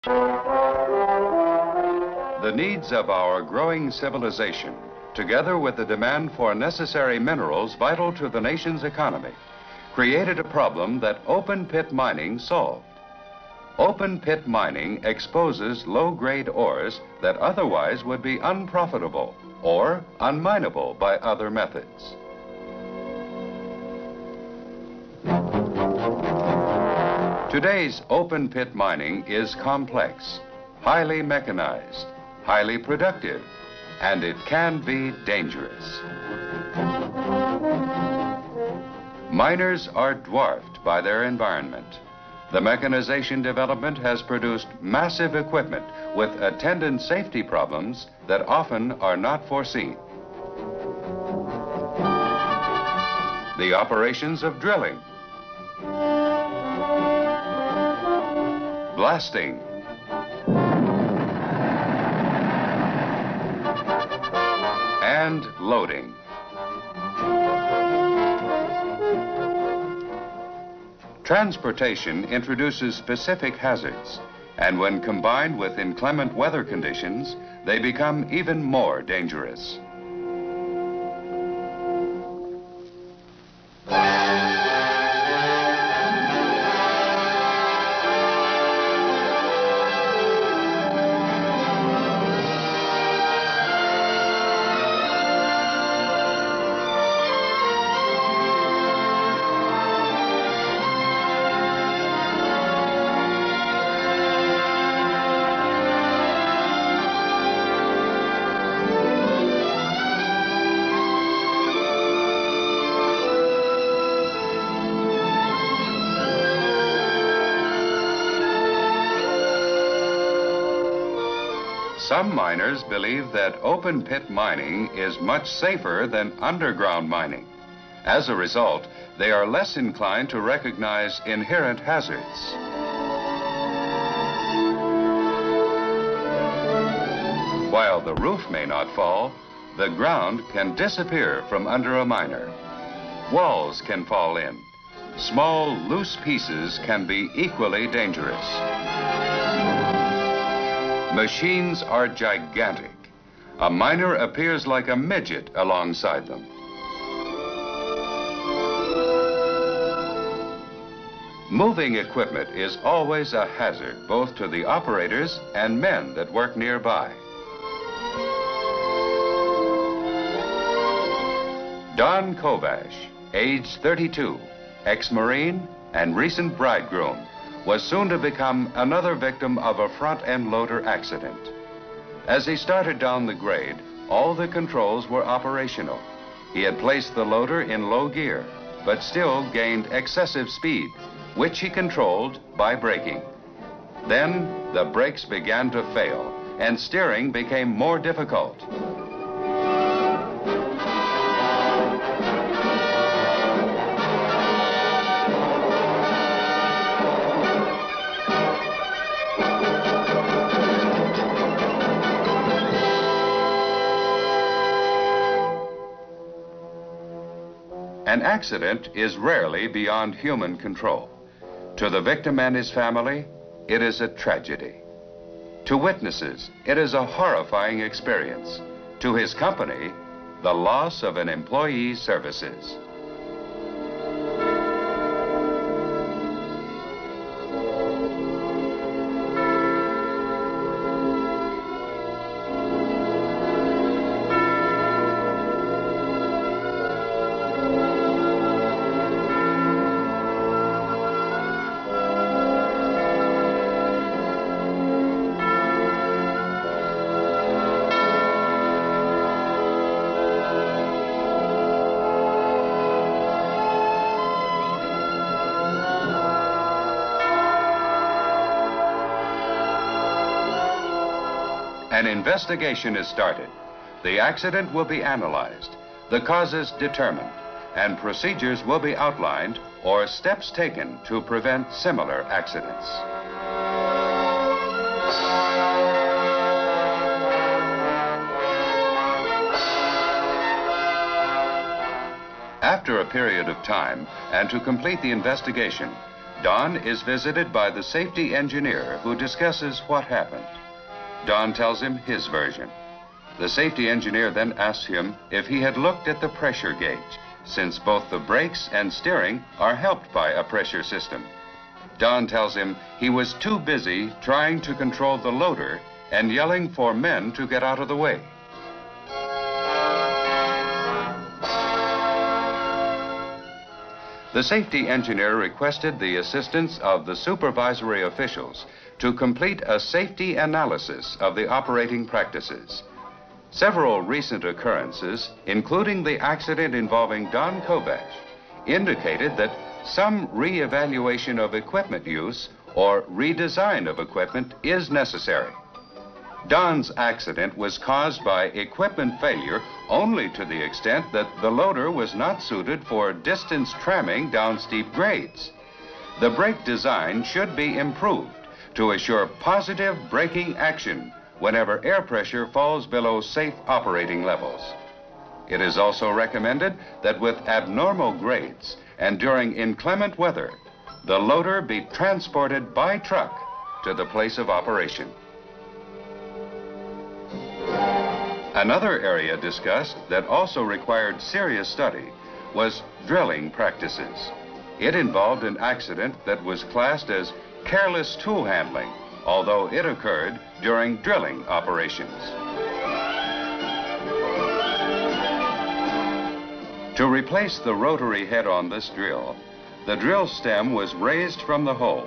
The needs of our growing civilization, together with the demand for necessary minerals vital to the nation's economy, created a problem that open pit mining solved. Open pit mining exposes low-grade ores that otherwise would be unprofitable or unminable by other methods. Today's open pit mining is complex, highly mechanized, highly productive, and it can be dangerous. Miners are dwarfed by their environment. The mechanization development has produced massive equipment with attendant safety problems that often are not foreseen. The operations of drilling, blasting, and loading. Transportation introduces specific hazards, and when combined with inclement weather conditions, they become even more dangerous. Some miners believe that open pit mining is much safer than underground mining. As a result, they are less inclined to recognize inherent hazards. While the roof may not fall, the ground can disappear from under a miner. Walls can fall in. Small, loose pieces can be equally dangerous. Machines are gigantic. A miner appears like a midget alongside them. Moving equipment is always a hazard, both to the operators and men that work nearby. Don Kovash, age 32, ex-Marine and recent bridegroom, was soon to become another victim of a front-end loader accident. As he started down the grade, all the controls were operational. He had placed the loader in low gear, but still gained excessive speed, which he controlled by braking. Then the brakes began to fail, and steering became more difficult. An accident is rarely beyond human control. To the victim and his family, it is a tragedy. To witnesses, it is a horrifying experience. To his company, the loss of an employee's services. An investigation is started. The accident will be analyzed, the causes determined, and procedures will be outlined or steps taken to prevent similar accidents. After a period of time, and to complete the investigation, Don is visited by the safety engineer who discusses what happened. Don tells him his version. The safety engineer then asks him if he had looked at the pressure gauge, since both the brakes and steering are helped by a pressure system. Don tells him he was too busy trying to control the loader and yelling for men to get out of the way. The safety engineer requested the assistance of the supervisory officials to complete a safety analysis of the operating practices. Several recent occurrences, including the accident involving Don Kovash, indicated that some re-evaluation of equipment use or redesign of equipment is necessary. Don's accident was caused by equipment failure only to the extent that the loader was not suited for distance tramming down steep grades. The brake design should be improved to assure positive braking action whenever air pressure falls below safe operating levels. It is also recommended that with abnormal grades and during inclement weather, the loader be transported by truck to the place of operation. Another area discussed that also required serious study was drilling practices. It involved an accident that was classed as careless tool handling, although it occurred during drilling operations. To replace the rotary head on this drill, the drill stem was raised from the hole.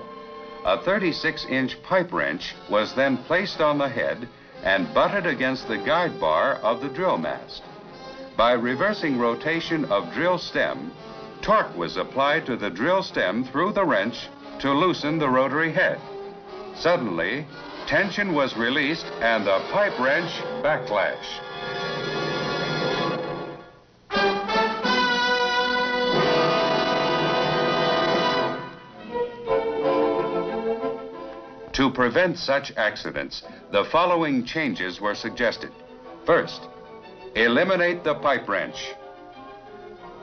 A 36-inch pipe wrench was then placed on the head and butted against the guide bar of the drill mast. By reversing rotation of drill stem, torque was applied to the drill stem through the wrench to loosen the rotary head. Suddenly, tension was released and the pipe wrench backflashed. To prevent such accidents, the following changes were suggested. First, eliminate the pipe wrench.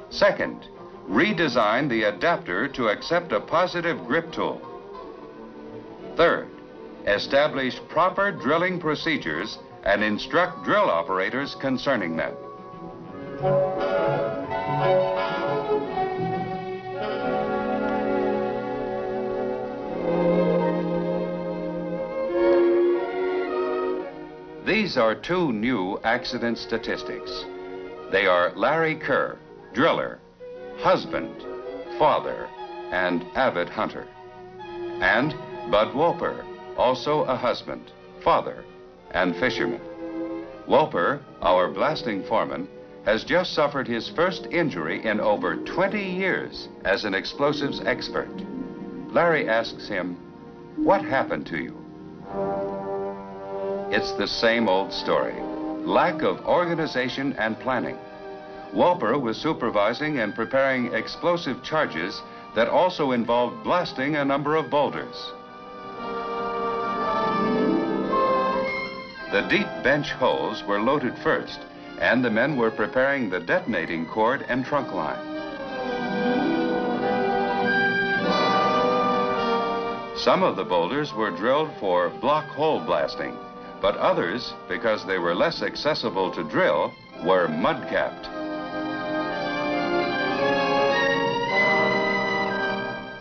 Second, redesign the adapter to accept a positive grip tool. Third, establish proper drilling procedures and instruct drill operators concerning them. These are two new accident statistics. They are Larry Kerr, driller, husband, father, and avid hunter. And Bud Wolper, also a husband, father, and fisherman. Wolper, our blasting foreman, has just suffered his first injury in over 20 years as an explosives expert. Larry asks him, "What happened to you?" It's the same old story. Lack of organization and planning. Wolper was supervising and preparing explosive charges that also involved blasting a number of boulders. The deep bench holes were loaded first, and the men were preparing the detonating cord and trunk line. Some of the boulders were drilled for block hole blasting, but others, because they were less accessible to drill, were mud-capped.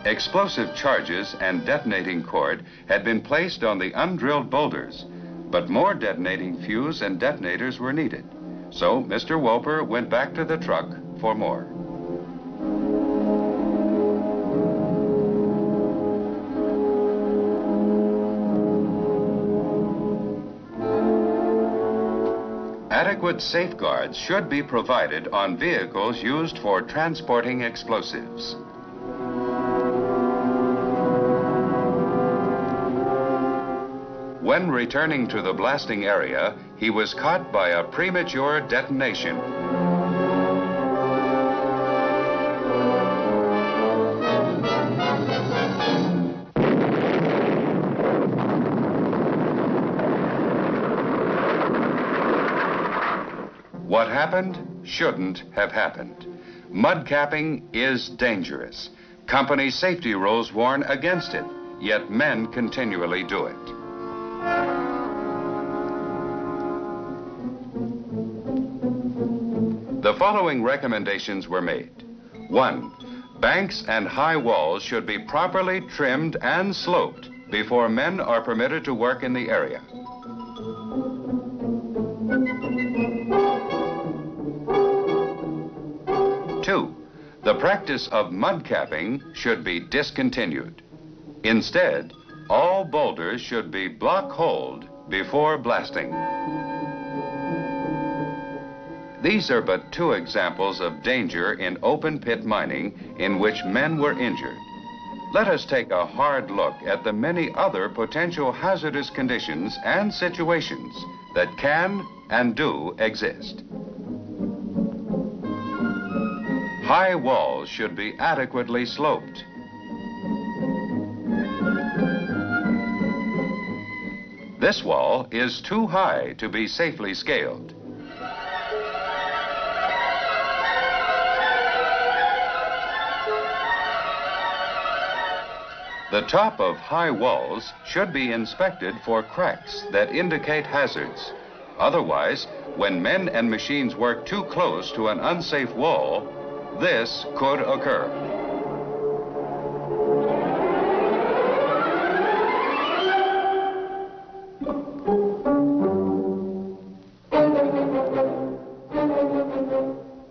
Explosive charges and detonating cord had been placed on the undrilled boulders, but more detonating fuse and detonators were needed. So Mr. Wolper went back to the truck for more. Adequate safeguards should be provided on vehicles used for transporting explosives. When returning to the blasting area, he was caught by a premature detonation. What happened shouldn't have happened. Mud capping is dangerous. Company safety rules warn against it, yet men continually do it. The following recommendations were made. 1. Banks and high walls should be properly trimmed and sloped before men are permitted to work in the area. 2. The practice of mud capping should be discontinued. Instead, all boulders should be block-holed before blasting. These are but 2 examples of danger in open pit mining in which men were injured. Let us take a hard look at the many other potential hazardous conditions and situations that can and do exist. High walls should be adequately sloped. This wall is too high to be safely scaled. The top of high walls should be inspected for cracks that indicate hazards. Otherwise, when men and machines work too close to an unsafe wall, this could occur.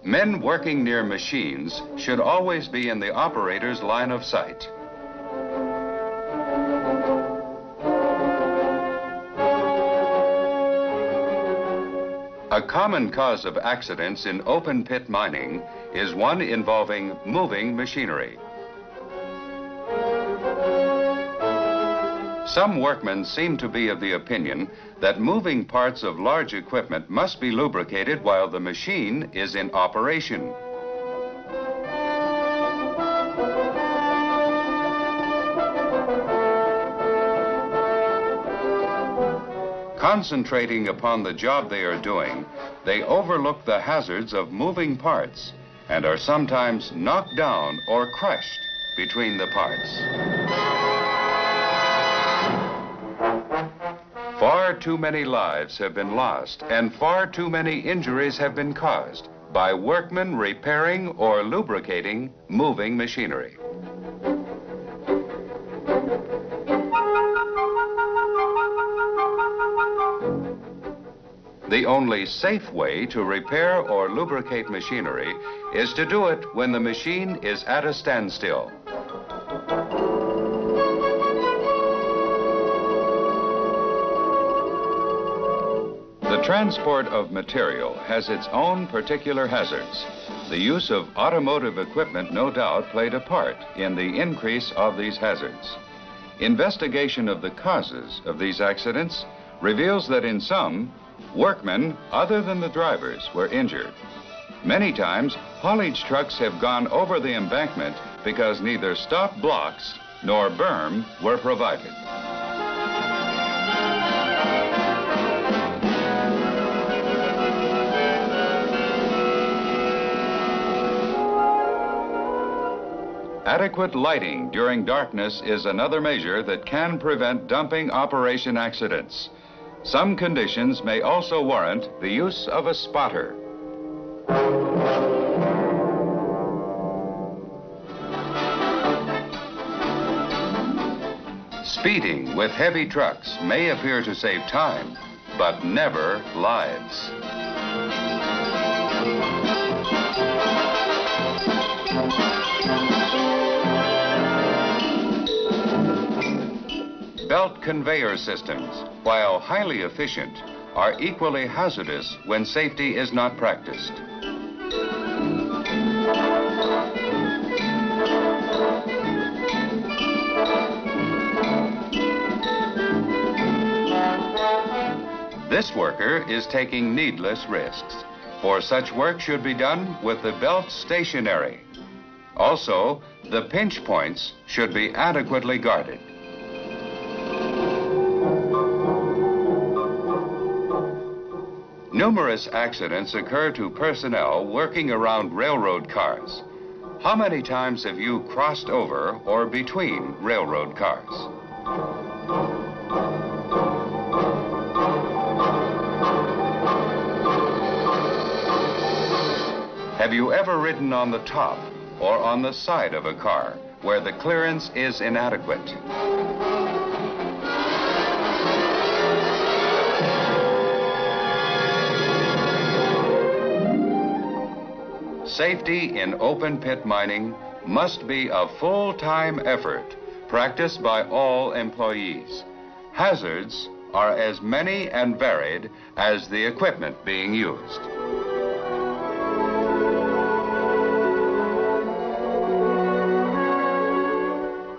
Men working near machines should always be in the operator's line of sight. A common cause of accidents in open pit mining is one involving moving machinery. Some workmen seem to be of the opinion that moving parts of large equipment must be lubricated while the machine is in operation. Concentrating upon the job they are doing, they overlook the hazards of moving parts and are sometimes knocked down or crushed between the parts. Far too many lives have been lost and far too many injuries have been caused by workmen repairing or lubricating moving machinery. The only safe way to repair or lubricate machinery is to do it when the machine is at a standstill. The transport of material has its own particular hazards. The use of automotive equipment no doubt played a part in the increase of these hazards. Investigation of the causes of these accidents reveals that in some, workmen other than the drivers were injured. Many times, haulage trucks have gone over the embankment because neither stop blocks nor berm were provided. Adequate lighting during darkness is another measure that can prevent dumping operation accidents. Some conditions may also warrant the use of a spotter. Speeding with heavy trucks may appear to save time, but never lives. Belt conveyor systems, while highly efficient, are equally hazardous when safety is not practiced. This worker is taking needless risks, for such work should be done with the belt stationary. Also, the pinch points should be adequately guarded. Numerous accidents occur to personnel working around railroad cars. How many times have you crossed over or between railroad cars? Have you ever ridden on the top or on the side of a car where the clearance is inadequate? Safety in open pit mining must be a full-time effort practiced by all employees. Hazards are as many and varied as the equipment being used.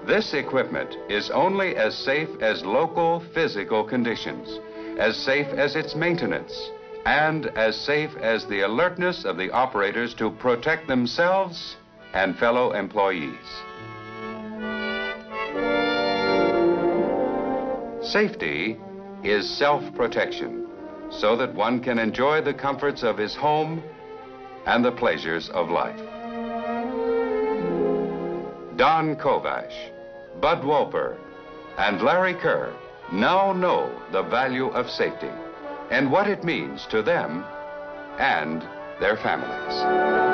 This equipment is only as safe as local physical conditions, as safe as its maintenance, and as safe as the alertness of the operators to protect themselves and fellow employees. Safety is self-protection, so that one can enjoy the comforts of his home and the pleasures of life. Don Kovash, Bud Wolper, and Larry Kerr now know the value of safety and what it means to them and their families.